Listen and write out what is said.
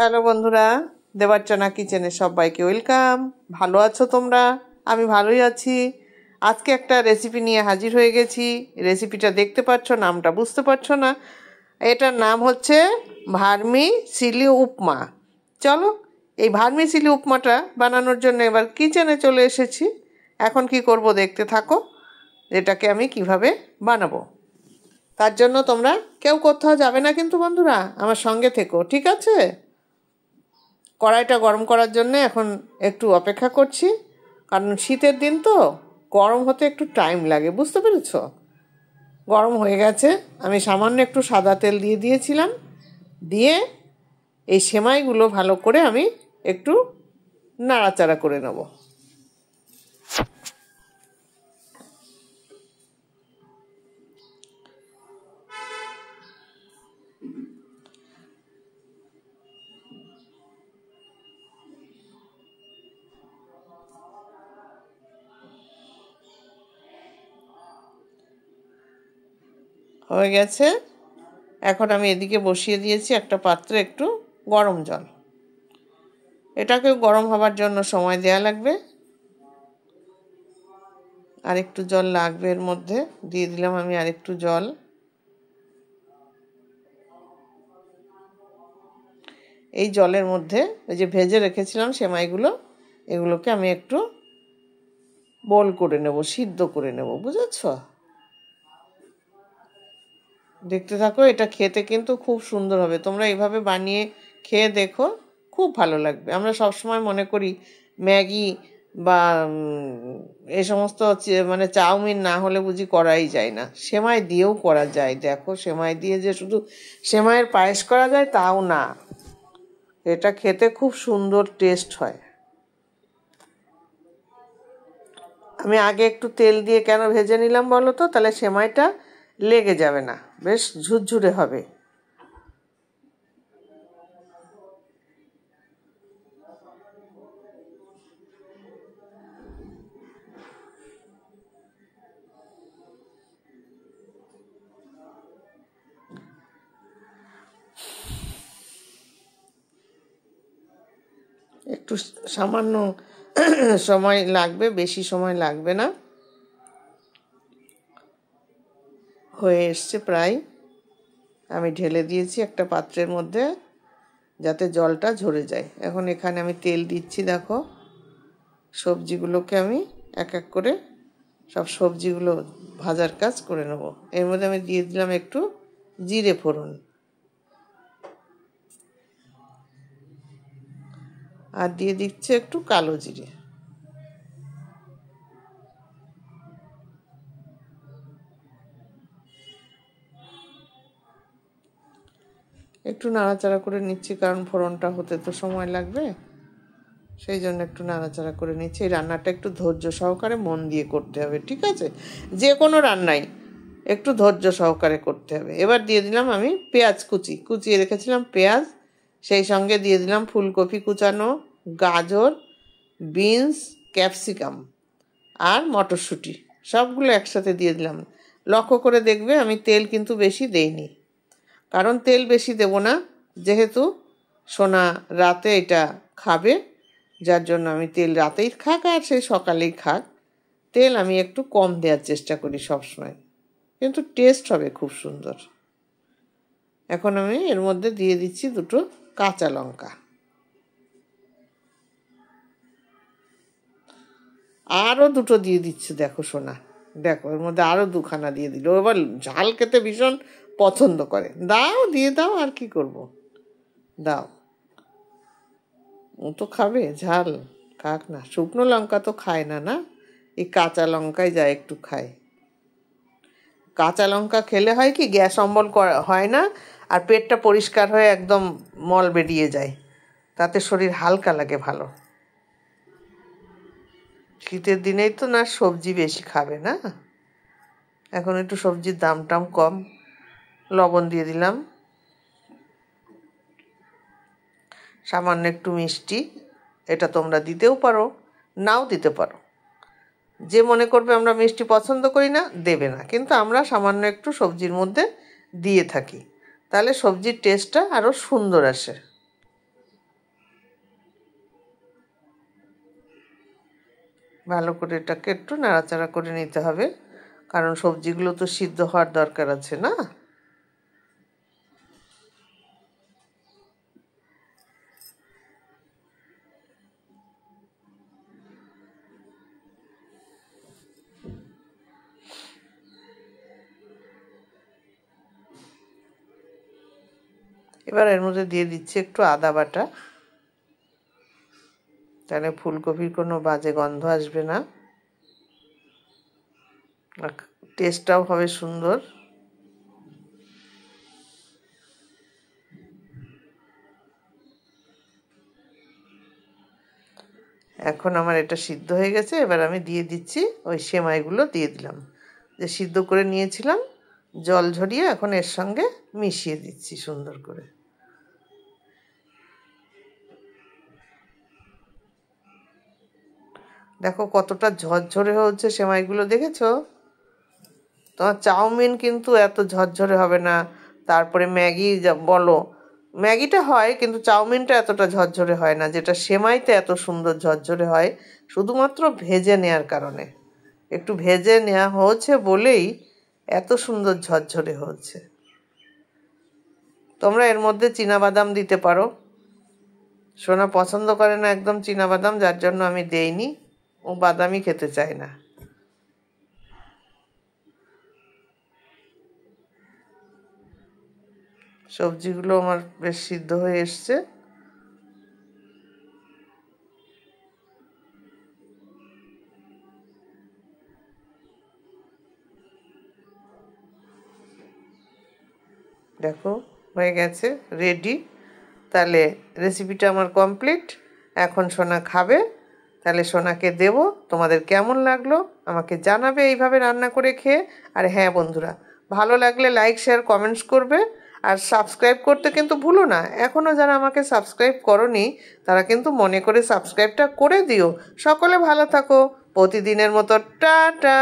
Hello বন্ধুরা, দেবার্চনা কিচেনে সবাইকে ওয়েলকাম। ভালো আছো তোমরা? আমি ভালোই আছি। আজকে একটা রেসিপি নিয়ে হাজির হয়ে গেছি। রেসিপিটা দেখতে পাচ্ছ, নামটা বুঝতে পারছো না? এটার নাম হচ্ছে ভার্মিসিলি উপমা। চলো, এই ভার্মিসিলি উপমাটা বানানোর জন্য এবার কিচেনে চলে এসেছি। এখন কি করব দেখতে থাকো, এটাকে আমি কিভাবে বানাবো। তার জন্য তোমরা কেউ কোথাও যাবে না কিন্তু বন্ধুরা, আমার সঙ্গে থেকো, ঠিক আছে? কড়াইটা গরম করার জন্য এখন একটু অপেক্ষা করছি, কারণ শীতের দিন তো গরম হতে একটু টাইম লাগে, বুঝতে পেরেছ? গরম হয়ে গেছে। আমি সামান্য একটু সাদা তেল দিয়ে দিয়েছিলাম, দিয়ে এই সেমাইগুলো ভালো করে আমি একটু নাড়াচাড়া করে নেব। হয়ে গেছে। এখন আমি এদিকে বসিয়ে দিয়েছি একটা পাত্রে একটু গরম জল। এটাকে গরম হবার জন্য সময় দেয়া লাগবে, আর একটু জল লাগবে। এর মধ্যে দিয়ে দিলাম আমি আর একটু জল। এই জলের মধ্যে ওই যে ভেজে রেখেছিলাম সেমাইগুলো, এগুলোকে আমি একটু বোল করে নেব, সিদ্ধ করে নেব, বুঝেছ? দেখতে থাকো, এটা খেতে কিন্তু খুব সুন্দর হবে। তোমরা এইভাবে বানিয়ে খেয়ে দেখো, খুব ভালো লাগবে। আমরা সবসময় মনে করি ম্যাগি বা এই সমস্ত মানে চাউমিন না হলে বুঝি করাই যায় না। সেমাই দিয়েও করা যায়। দেখো, সেমাই দিয়ে যে শুধু সেমাইয়ের পায়েস করা যায় তাও না, এটা খেতে খুব সুন্দর টেস্ট হয়। আমি আগে একটু তেল দিয়ে কেন ভেজে নিলাম বলো তো? তাহলে সেমাইটা লেগে যাবে না, বেশ ঝুরঝুরে হবে। একটু সামান্য সময় লাগবে, বেশি সময় লাগবে না। হয়ে এসছে প্রায়। আমি ঢেলে দিয়েছি একটা পাত্রের মধ্যে, যাতে জলটা ঝরে যায়। এখন এখানে আমি তেল দিচ্ছি। দেখো, সবজিগুলোকে আমি এক এক করে সব সবজিগুলো ভাজার কাজ করে নেব। এর মধ্যে আমি দিয়ে দিলাম একটু জিরে ফোড়ন, আর দিয়ে দিচ্ছে একটু কালো জিরে। একটু নাড়াচাড়া করে নিচ্ছি, কারণ ফোড়নটা হতে তো সময় লাগবে, সেই জন্য একটু নাড়াচাড়া করে নিচ্ছি। এই রান্নাটা একটু ধৈর্য সহকারে মন দিয়ে করতে হবে, ঠিক আছে? যে কোনো রান্নাই একটু ধৈর্য সহকারে করতে হবে। এবার দিয়ে দিলাম আমি পেঁয়াজ কুচিয়ে রেখেছিলাম পেঁয়াজ, সেই সঙ্গে দিয়ে দিলাম ফুলকপি কুচানো, গাজর, বিনস, ক্যাপসিকাম আর মটরশুঁটি, সবগুলো একসাথে দিয়ে দিলাম। লক্ষ্য করে দেখবে আমি তেল কিন্তু বেশি দেইনি, কারণ তেল বেশি দেব না, যেহেতু সোনা রাতে এটা খাবে, যার জন্য আমি তেল রাতেই খাক আর সেই সকালেই খাক, তেল আমি একটু কম দেওয়ার চেষ্টা করি সবসময়, কিন্তু টেস্ট হবে খুব সুন্দর। এখন আমি এর মধ্যে দিয়ে দিচ্ছি দুটো কাঁচা লঙ্কা, আরও দুটো দিয়ে দিচ্ছি। দেখো সোনা, দেখো এর মধ্যে আরও দুখানা দিয়ে দিল। এবার ঝাল খেতে ভীষণ পছন্দ করে। দাও, দিয়ে দাও, আর কি করব, দাও। ও তো খাবে ঝাল, খাক না। শুকনো লঙ্কা তো খায় না, না, এই কাঁচা লঙ্কাই যা একটু খায়। কাঁচা লঙ্কা খেলে হয় কি, গ্যাস অম্বল হয় না, আর পেটটা পরিষ্কার হয়ে একদম মল বেরিয়ে যায়, তাতে শরীর হালকা লাগে ভালো। শীতের দিনেই তো না সবজি বেশি খাবে না। এখন একটু সবজির দাম কম। লবণ দিয়ে দিলাম, সামান্য একটু মিষ্টি, এটা তোমরা দিতেও পারো, নাও দিতে পারো। যে মনে করবে আমরা মিষ্টি পছন্দ করি না, দেবে না, কিন্তু আমরা সামান্য একটু সবজির মধ্যে দিয়ে থাকি, তাহলে সবজির টেস্টটা আরও সুন্দর আসে। ভালো করে এটাকে একটু নাড়াচাড়া করে নিতে হবে, কারণ সবজিগুলো তো সিদ্ধ হওয়ার দরকার আছে না। এবার এর মধ্যে দিয়ে দিচ্ছি একটু আদা বাটা, তাহলে ফুলকপির কোনো বাজে গন্ধ আসবে না, টেস্টটাও হবে সুন্দর। এখন আমার এটা সিদ্ধ হয়ে গেছে, এবার আমি দিয়ে দিচ্ছি ওই সেমাইগুলো দিয়ে দিলাম যে সিদ্ধ করে নিয়েছিলাম, জল ঝরিয়ে এখন এর সঙ্গে মিশিয়ে দিচ্ছি সুন্দর করে। দেখো কতটা ঝরঝরে হচ্ছে সেমাইগুলো, দেখেছো? তোমার চাউমিন কিন্তু এত ঝরঝরে হবে না, তারপরে ম্যাগি বলো, ম্যাগিটা হয় কিন্তু চাউমিনটা এতটা ঝরঝরে হয় না, যেটা সেমাইতে এত সুন্দর ঝরঝরে হয় শুধুমাত্র ভেজে নেওয়ার কারণে। একটু ভেজে নেওয়া হয়েছে বলেই এত সুন্দর ঝরঝরে হচ্ছে। তোমরা এর মধ্যে চীনাবাদাম দিতে পারো, সোনা পছন্দ করে না একদম চীনাবাদাম, যার জন্য আমি দেইনি, ও বাদামই খেতে চায় না। সবজিগুলো আমার বেশ সিদ্ধ হয়ে এসছে। দেখো হয়ে গেছে, রেডি। তাহলে রেসিপিটা আমার কমপ্লিট। এখন সোনা খাবে, তাহলে সোনাকে দেব। তোমাদের কেমন লাগলো আমাকে জানাবে এইভাবে রান্না করে খেয়ে। আর হ্যাঁ বন্ধুরা, ভালো লাগলে লাইক শেয়ার কমেন্টস করবে, আর সাবস্ক্রাইব করতে কিন্তু ভুলো না। এখনও যারা আমাকে সাবস্ক্রাইব করোনি তারা কিন্তু মনে করে সাবস্ক্রাইবটা করে দিও। সকলে ভালো থাকো, প্রতিদিনের মতো টাটা।